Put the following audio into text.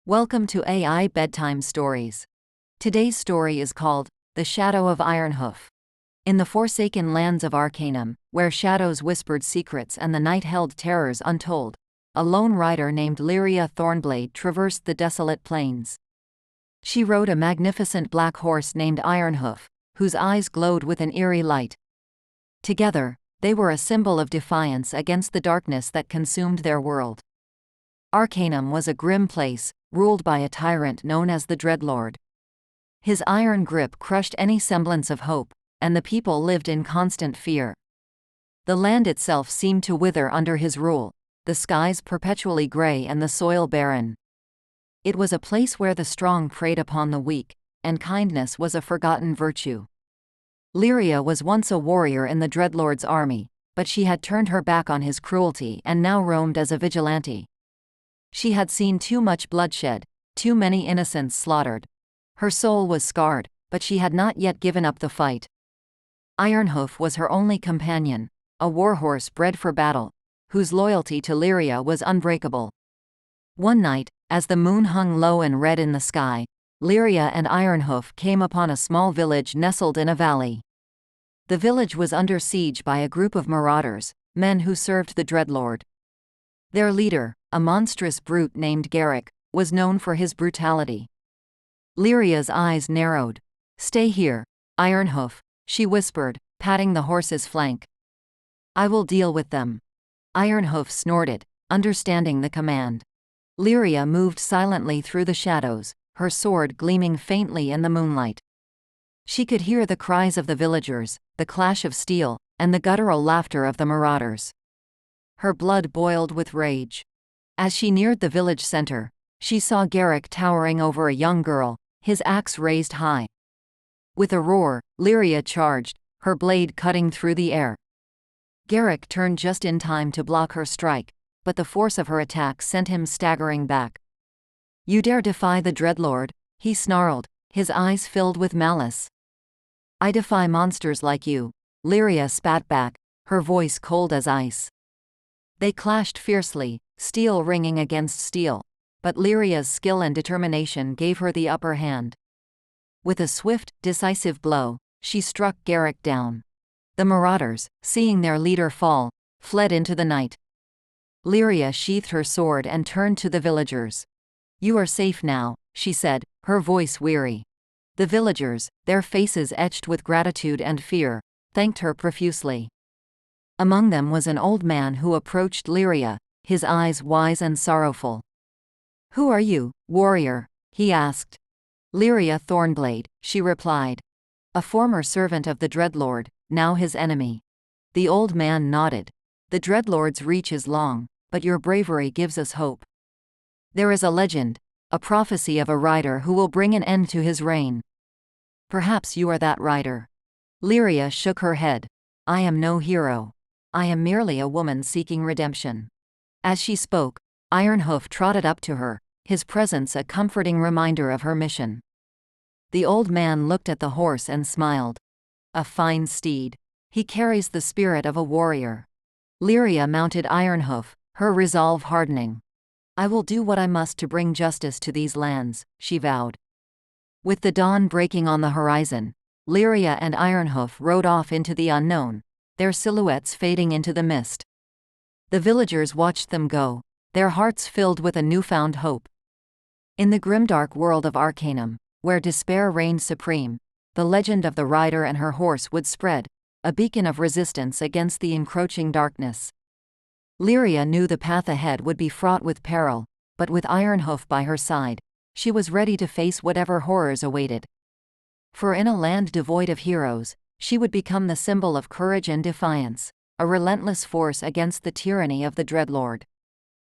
Welcome to AI Bedtime Stories. Today's story is called The Shadow of Ironhoof. In the forsaken lands of Arkanum, where shadows whispered secrets and the night held terrors untold, a lone rider named Lyria Thornblade traversed the desolate plains. She rode a magnificent black horse named Ironhoof, whose eyes glowed with an eerie light. Together, they were a symbol of defiance against the darkness that consumed their world. Arkanum was a grim place, ruled by a tyrant known as the Dreadlord. His iron grip crushed any semblance of hope, and the people lived in constant fear. The land itself seemed to wither under his rule, the skies perpetually gray and the soil barren. It was a place where the strong preyed upon the weak, and kindness was a forgotten virtue. Lyria was once a warrior in the Dreadlord's army, but she had turned her back on his cruelty and now roamed as a vigilante. She had seen too much bloodshed, too many innocents slaughtered. Her soul was scarred, but she had not yet given up the fight. Ironhoof was her only companion, a warhorse bred for battle, whose loyalty to Lyria was unbreakable. One night, as the moon hung low and red in the sky, Lyria and Ironhoof came upon a small village nestled in a valley. The village was under siege by a group of marauders, men who served the Dreadlord. Their leader, a monstrous brute named Garrick, was known for his brutality. Lyria's eyes narrowed. "Stay here, Ironhoof," she whispered, patting the horse's flank. "I will deal with them." Ironhoof snorted, understanding the command. Lyria moved silently through the shadows, her sword gleaming faintly in the moonlight. She could hear the cries of the villagers, the clash of steel, and the guttural laughter of the marauders. Her blood boiled with rage. As she neared the village center, she saw Garrick towering over a young girl, his axe raised high. With a roar, Lyria charged, her blade cutting through the air. Garrick turned just in time to block her strike, but the force of her attack sent him staggering back. "You dare defy the Dreadlord?" he snarled, his eyes filled with malice. "I defy monsters like you," Lyria spat back, her voice cold as ice. They clashed fiercely, steel ringing against steel, but Lyria's skill and determination gave her the upper hand. With a swift, decisive blow, she struck Garrick down. The marauders, seeing their leader fall, fled into the night. Lyria sheathed her sword and turned to the villagers. "You are safe now," she said, her voice weary. The villagers, their faces etched with gratitude and fear, thanked her profusely. Among them was an old man who approached Lyria, his eyes wise and sorrowful. "Who are you, warrior?" he asked. "Lyria Thornblade," she replied. "A former servant of the Dreadlord, now his enemy." The old man nodded. "The Dreadlord's reach is long, but your bravery gives us hope. There is a legend, a prophecy of a rider who will bring an end to his reign. Perhaps you are that rider." Lyria shook her head. "I am no hero. I am merely a woman seeking redemption." As she spoke, Ironhoof trotted up to her, his presence a comforting reminder of her mission. The old man looked at the horse and smiled. "A fine steed. He carries the spirit of a warrior." Lyria mounted Ironhoof, her resolve hardening. "I will do what I must to bring justice to these lands," she vowed. With the dawn breaking on the horizon, Lyria and Ironhoof rode off into the unknown, their silhouettes fading into the mist. The villagers watched them go, their hearts filled with a newfound hope. In the grimdark world of Arkanum, where despair reigned supreme, the legend of the rider and her horse would spread, a beacon of resistance against the encroaching darkness. Lyria knew the path ahead would be fraught with peril, but with Ironhoof by her side, she was ready to face whatever horrors awaited. For in a land devoid of heroes, she would become the symbol of courage and defiance, a relentless force against the tyranny of the Dreadlord.